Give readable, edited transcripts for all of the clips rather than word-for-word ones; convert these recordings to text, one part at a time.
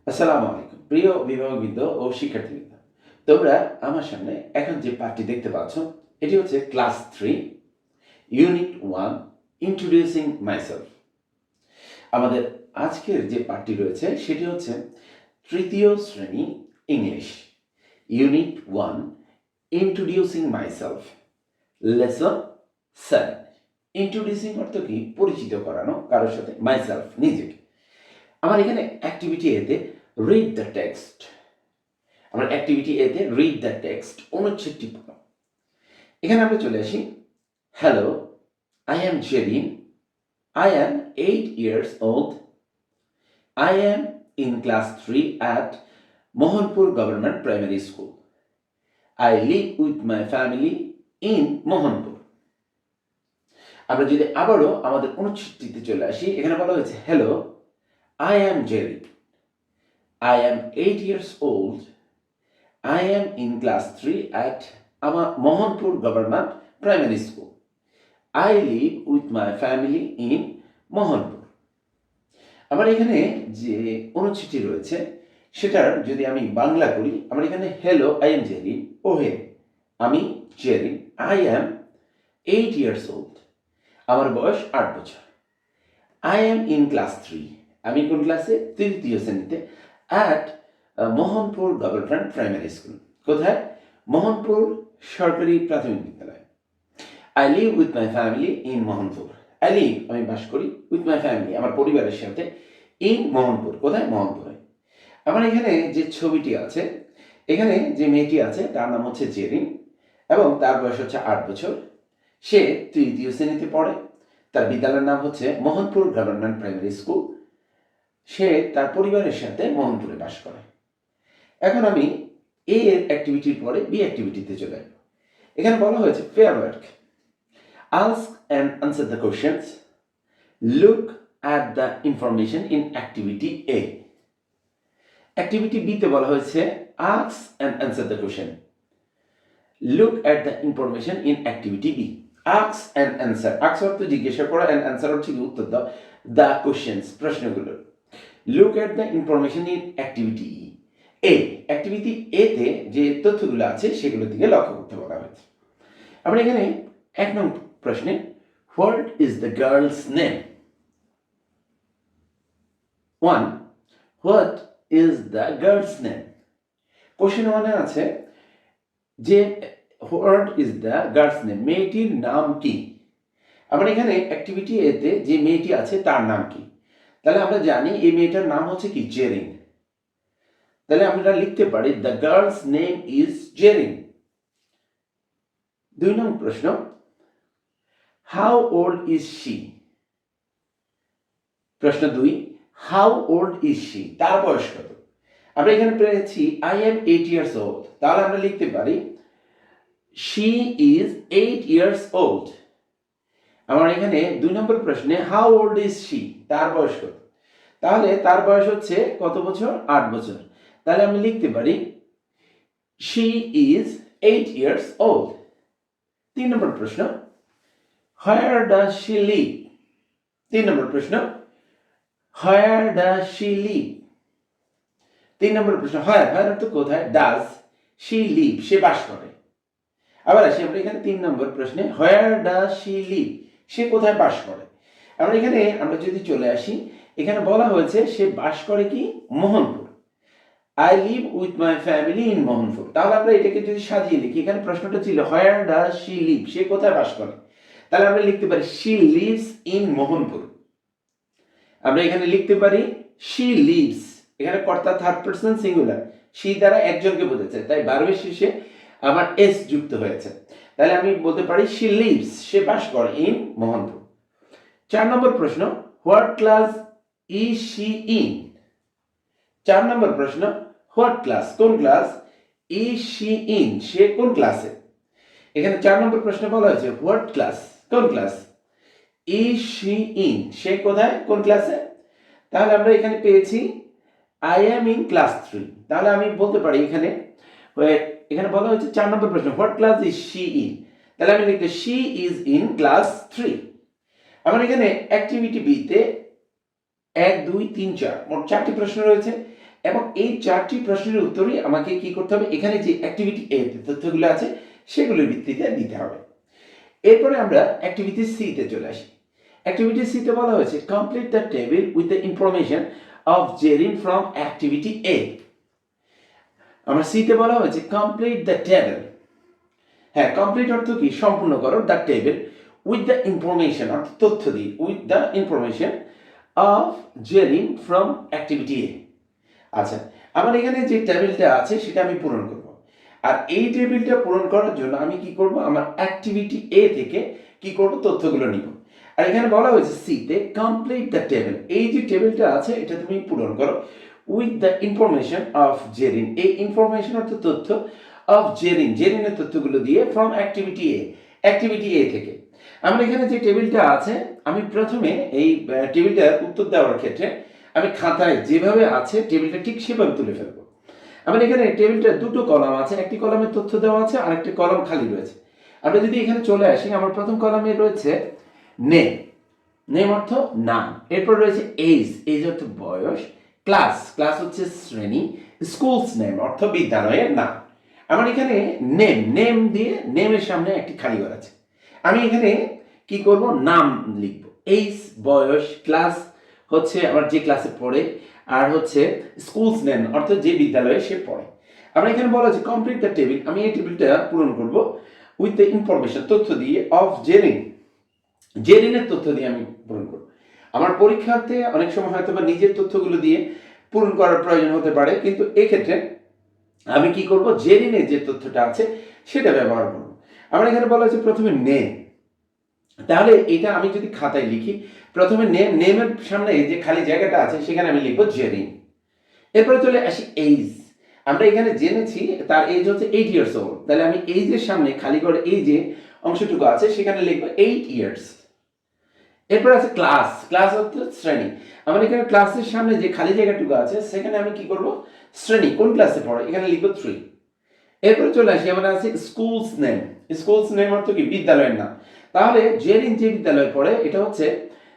আসসালামু আলাইকুম প্রিয় অভিভাবকবৃন্দ ও শিক্ষার্থীবৃন্দ। তোমরা আমার সামনে এখন যে পাঠটি দেখতে পাচ্ছ এটি হচ্ছে ক্লাস 3 ইউনিট 1 ইন্ট্রোডিউসিং মাইসেলফ। আমাদের আজকের যে পাঠটি রয়েছে সেটি হচ্ছে তৃতীয় শ্রেণী English unit 1 introducing myself lesson 7। Introducing অর্থ কি? পরিচিত করানো কারোর সাথে, মাইসেলফ নিজেকে। আমার এখানে অ্যাক্টিভিটি এতে রিড দ্য টেক্সট। আমার অ্যাক্টিভিটি এতে রিড দ্য টেক্সট অনুচ্ছেদটি পড়ো। এখানে আমরা চলে আসি। Hello, I am Zerin, I am 8 years old, I am in class 3 at Mohanpur Government Primary School. I live with my family in Mohanpur. আমরা যদি আবারও আমাদের অনুচ্ছেদটিতে চলে আসি, এখানে বলা হয়েছে hello, I am Jerry. I am 8 years old. I am in class 3 at Mohanpur Government Primary School. I live with my family in Mohanpur. আমার এখানে যে অনুচ্ছেদটি রয়েছে সেটার যদি আমি বাংলা করি, আমার এখানে হ্যালো আই এম জেরিন, ও হে আমি Zerin, I am 8 years old, আমার বয়স 8 বছর। আই অ্যাম ইন ক্লাস 3, আমি কোন ক্লাসে? তৃতীয় শ্রেণীতে। At Mohanpur government primary school, কোথায়? মোহনপুর সরকারি প্রাথমিক বিদ্যালয়। I live with my family in Mohanpur. I live আমি বাস করি, উইথ মাই ফ্যামিলি আমার পরিবারের সাথে, ইন মোহনপুর কোথায়? মোহনপুরে। আমার এখানে যে ছবিটি আছে, এখানে যে মেয়েটি আছে তার নাম হচ্ছে জেরিন এবং তার বয়স হচ্ছে 8 বছর। সে তৃতীয় শ্রেণীতে পড়ে। তার বিদ্যালয়ের নাম হচ্ছে মোহনপুর গভর্নমেন্ট প্রাইমারি স্কুল। সে তার পরিবারের সাথে মোহনপুরে বাস করে। এখন আমি এ এর অ্যাক্টিভিটির পরে বি অ্যাক্টিভিটিতে চলে আসবো। এখানে বলা হয়েছে pair work, ask and answer the questions, look at the information in activity A. Activity বিতে বলা হয়েছে ask and answer the question, look at the information in activity B. Ask and answer, ask অর্থ জিজ্ঞাসা করা, and answer হচ্ছে উত্তর দাও, the questions প্রশ্নগুলো। Look at the information in activity A, activity এতে যে তথ্যগুলো আছে সেগুলোর দিকে লক্ষ্য করতে বলা হয়েছে। আমরা এখানে 1 নং প্রশ্নে what is the girl's name? 1. What is the girl's name? Question 1 আছে যে what is the girl's name, মেয়েটির নাম কি? আমরা এখানে অ্যাক্টিভিটি এতে যে মেয়েটি আছে তার নাম কি? তাহলে আমরা জানি এই মেয়েটার নাম হচ্ছে কি? জেরিন। তাহলে আমরা লিখতে পারি the girl's name is Zerin. 2 নং প্রশ্ন, হাউ ওল্ড ইজ শি? প্রশ্ন 2, হাউ ওল্ড ইজ শি, তার বয়স কত? আমরা এখানে পেয়েছি আই এম 8 years old, তাহলে আমরা লিখতে পারি শি ইজ 8 years old। আমার এখানে 2 নম্বর প্রশ্নে হাউ ওল্ড ইজ শি, তার বয়স কত? তাহলে তার বয়স হচ্ছে কত বছর? 8 বছর। তাহলে আমি লিখতে পারি শি ইজ 8 years old। 3 নম্বর প্রশ্ন, হোয়ার ডাজ শি লিভ? 3 নম্বর প্রশ্ন, হোয়ার ডাজ শি লিভ? 3 নম্বর প্রশ্ন, হোয়ার অর্থ কোথায়, ডাজ শি লিভ সে বাস করে। আবার আসি আমরা এখানে 3 নম্বর প্রশ্নে, হোয়ার ডাজ শি লিভ সে কোথায় বাস করে? আমরা এখানে আমরা যদি চলে আসি, এখানে বলা হয়েছে সে বাস করে কি? Mohanpur. I live with my family in Mohanpur. তাহলে আমরা এটাকে যদি সাজিয়ে লিখি, এখানে প্রশ্নটা ছিল হোয়ার ডাজ শি লিভ, সে কোথায় বাস করে? তাহলে আমরা লিখতে পারি শি লিভস ইন মোহনপুর। আমরা এখানে লিখতে পারি শি লিভস, এখানে কর্তা থার্ড পারসন সিঙ্গুলার, শি দ্বারা একজনকে বোঝাচ্ছে, তাই ভার্বের শেষে আমার এস যুক্ত হয়েছে। তাহলে আমি বলতে পারি শি লিভস, সে বাস করে, ইন মোহনপুর। 4 নম্বর প্রশ্ন, what class is she in? 4 নম্বর প্রশ্ন, হোয়াট ক্লাস কোন ক্লাস, ইজ শি ইন সে কোন ক্লাসে? এখানে 4 নম্বর প্রশ্নে বলা হয়েছে হোয়াট ক্লাস কোন ক্লাস, ইজ শি ইন সে কোথায় কোন ক্লাসে? তাহলে আমরা এখানে পেয়েছি আই অ্যাম ইন ক্লাস 3। তাহলে আমি বলতে পারি এখানে এখানে বলা হয়েছে 4 নম্বর প্রশ্ন what class is she in, তাহলে আমি লিখতে শি ইজ ইন ক্লাস 3। আমার এখানে অ্যাক্টিভিটি বিতে 1 2 3 4 মোট 4টি প্রশ্ন রয়েছে। এবং এই 4টি প্রশ্নের উত্তরই আমাকে কি করতে হবে, এখানে যে অ্যাক্টিভিটি এ তথ্যগুলো আছে সেগুলোর ভিত্তিতে দিতে হবে। এরপরে আমরা অ্যাক্টিভিটি সি তে চলে আসি। অ্যাক্টিভিটি সি তে বলা হয়েছে complete the table with the information of Zerin from activity A. আমরা সি তে বলা হয়েছে কমপ্লিট দ্য টেবিল। হ্যাঁ, কমপ্লিট অর্থ কি, সম্পূর্ণ করো, the table with the information অর্থ তথ্য দিয়ে, with the information of Zerin from activity A. আচ্ছা, আমার এখানে যে টেবিলটা আছে সেটা আমি পূরণ করব। আর এই টেবিলটা পূরণ করার জন্য আমি কি করব, আমার অ্যাক্টিভিটি এ থেকে কি করব, তথ্যগুলো নিব। আর এখানে বলা হয়েছে সি তে কমপ্লিট দ্য টেবিল, এই যে টেবিলটা আছে এটা তুমি পূরণ করো with the information of Zerin, এই ইনফরমেশন অর্থ তথ্য অফ জেরিন, জেরিনের তথ্যগুলো দিয়ে from activity A, activity A থেকে। আমার এখানে যে টেবিলটা আছে আমি প্রথমে এই টেবিলটার উত্তর দেওয়ার ক্ষেত্রে আমি খাতায় যেভাবে আছে টেবিলটা ঠিক সেভাবে তুলে ফেলবো। আমার এখানে টেবিলটার দুটো কলাম আছে, একটি কলামে তথ্য দেওয়া আছে আর একটি কলাম খালি রয়েছে। আমরা যদি এখানে চলে আসি, আমার প্রথম কলামে রয়েছে নেম, নেম অর্থ নাম, এরপর রয়েছে এজ, এজ অর্থ বয়স, ক্লাস, ক্লাস হচ্ছে শ্রেণী, স্কুলস নেম অর্থ বিদ্যালয়ের নাম। আমার এখানে নেম, নেম দিয়ে নেমের সামনে একটি খালি ঘর আছে, আমি এখানে কি করব, নাম লিখব, এজ বয়স, ক্লাস হচ্ছে আমার যে ক্লাসে পড়ে, আর হচ্ছে স্কুলস নেম অর্থ যে বিদ্যালয়ে সে পড়ে। আমরা এখানে বলা হচ্ছে কমপ্লিট দ্য টেবিল, আমি এই টেবিলটা পূরণ করব উইথ দ্য ইনফরমেশন তথ্য দিয়ে অফ জেরিন, জেরিনের তথ্য দিয়ে আমি পূরণ করব। আমার পরীক্ষার্থে অনেক সময় হয়তো বা নিজের তথ্যগুলো দিয়ে পূরণ করার প্রয়োজন হতে পারে, কিন্তু এক্ষেত্রে আমি কি করব, জেরিনের যে তথ্যটা আছে সেটা ব্যবহার করব। আমার এখানে বলা হচ্ছে প্রথমে নেম, তাহলে এটা আমি যদি খাতায় লিখি, প্রথমে নেম, নেমের সামনে যে খালি জায়গাটা আছে সেখানে আমি লিখবো জেরিন। এরপরে চলে আসি এইজ, আমরা এখানে জেনেছি তার এজ হচ্ছে 8 ইয়ার্স ওল্ড, তাহলে আমি এইজের সামনে খালি করে এই যে অংশটুকু আছে সেখানে লিখবো 8 ইয়ার্স। এরপর আছে ক্লাস, ক্লাস হচ্ছে শ্রেণী, আমার এখানে ক্লাসের সামনে যে খালি জায়গাটুকু আছে সেখানে আমি কি করব, শ্রেণী, কোন ক্লাসে পড়ে এখানে লিখবো 3। এরপরে চলে আসি, আমরা আছে স্কুলস নেম, স্কুলস নেম অর্থ কি, বিদ্যালয়ের নাম। তাহলে জেরিন যে বিদ্যালয়ে পড়ে এটা হচ্ছে,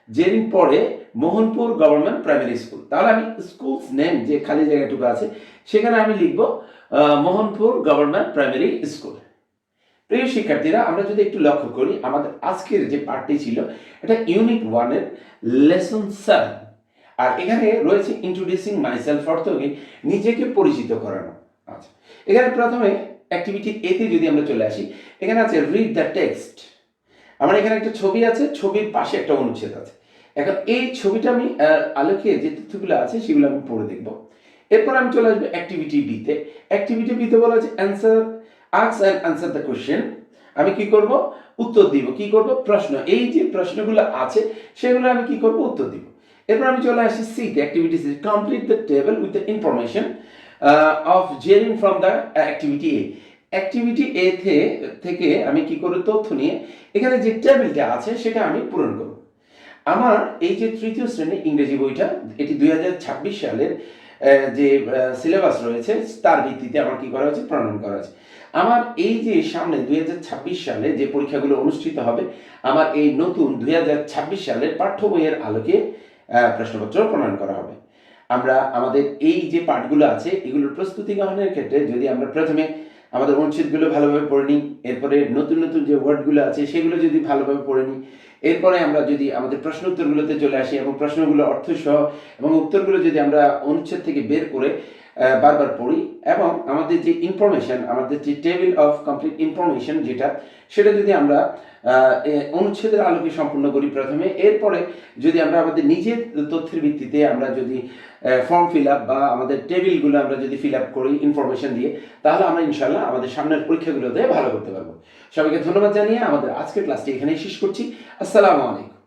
জেরিন পড়ে মোহনপুর গভর্নমেন্ট প্রাইমারি স্কুল, তাহলে আমি স্কুলস নেম যে খালি জায়গাটুকু আছে সেখানে আমি লিখবো মোহনপুর গভর্নমেন্ট প্রাইমারি স্কুল। প্রিয় শিক্ষার্থীরা, আমরা যদি একটু লক্ষ্য করি, আমাদের আজকের যে পার্টটি ছিল এটা ইউনিট 1 এর লেসন 7, আর এখানে রয়েছে ইন্ট্রোডিউসিং মাইসেলফ অর্থ কি, নিজেকে পরিচিত করানো। আচ্ছা, এখানে প্রথমে অ্যাক্টিভিটি এ তে যদি আমরা চলে আসি, এখানে আছে রিড দ্য টেক্সট, আমার এখানে একটা ছবি আছে, ছবির পাশে একটা অনুচ্ছেদ আছে। এখন এই ছবিটা আমি আলোকে যে তথ্যগুলো আছে সেগুলো আমি পড়ে দেখব। এরপর আমি চলে আসবো অ্যাক্টিভিটি বি তে। অ্যাক্টিভিটি বি তে বলা আছে answer, ask and answer the question, আমি কি করব, উত্তর দিব, কি করব, প্রশ্ন, এই যে প্রশ্নগুলো আছে সেগুলো আমি কি করব, উত্তর দিব। এরপর আমি চলে আসি সি তে, activity C, complete the table with the information of Zerin from the activity A. Activity A থেকে আমি কি করব, তথ্য নিয়ে এখানে যে টেবিলটা আছে সেটা আমি পূরণ করব। আমার এই যে তৃতীয় শ্রেণীর ইংরেজি বইটা, এটি 2026 সালের যে সিলেবাস রয়েছে তার ভিত্তিতে আমার কি করা হয়েছে, প্রণয়ন করা হয়েছে। আমার এই যে সামনে 2026 সালে যে পরীক্ষাগুলো অনুষ্ঠিত হবে, আমার এই নতুন 2026 সালের পাঠ্য বইয়ের আলোকে প্রশ্নপত্র প্রণয়ন করা হবে। আমরা আমাদের এই যে পাঠগুলো আছে এগুলোর প্রস্তুতি গ্রহণের ক্ষেত্রে যদি আমরা প্রথমে আমাদের অনুচ্ছেদগুলো ভালোভাবে পড়ে নিই, এরপরে নতুন নতুন যে ওয়ার্ডগুলো আছে সেগুলো যদি ভালোভাবে পড়ে নিই, এরপরে আমরা যদি আমাদের প্রশ্ন উত্তরগুলোতে চলে আসি এবং প্রশ্নগুলো অর্থসহ এবং উত্তরগুলো যদি আমরা অনুচ্ছেদ থেকে বের করে বারবার পড়ি, এবং আমাদের যে ইনফরমেশন, আমাদের যে টেবিল অফ কমপ্লিট ইনফরমেশন যেটা, সেটা যদি আমরা অনুচ্ছেদের আলোকে সম্পূর্ণ করি প্রথমে, এরপরে যদি আমরা আমাদের নিজের তথ্যের ভিত্তিতে আমরা যদি ফর্ম ফিল আপ বা আমাদের টেবিলগুলো আমরা যদি ফিল আপ করি ইনফরমেশন দিয়ে, তাহলে আমরা ইনশাল্লাহ আমাদের সামনের পরীক্ষাগুলোতে ভালো করতে পারবো। সবাইকে ধন্যবাদ জানিয়ে আমাদের আজকের ক্লাসটি এখানেই শেষ করছি। আসসালামু আলাইকুম।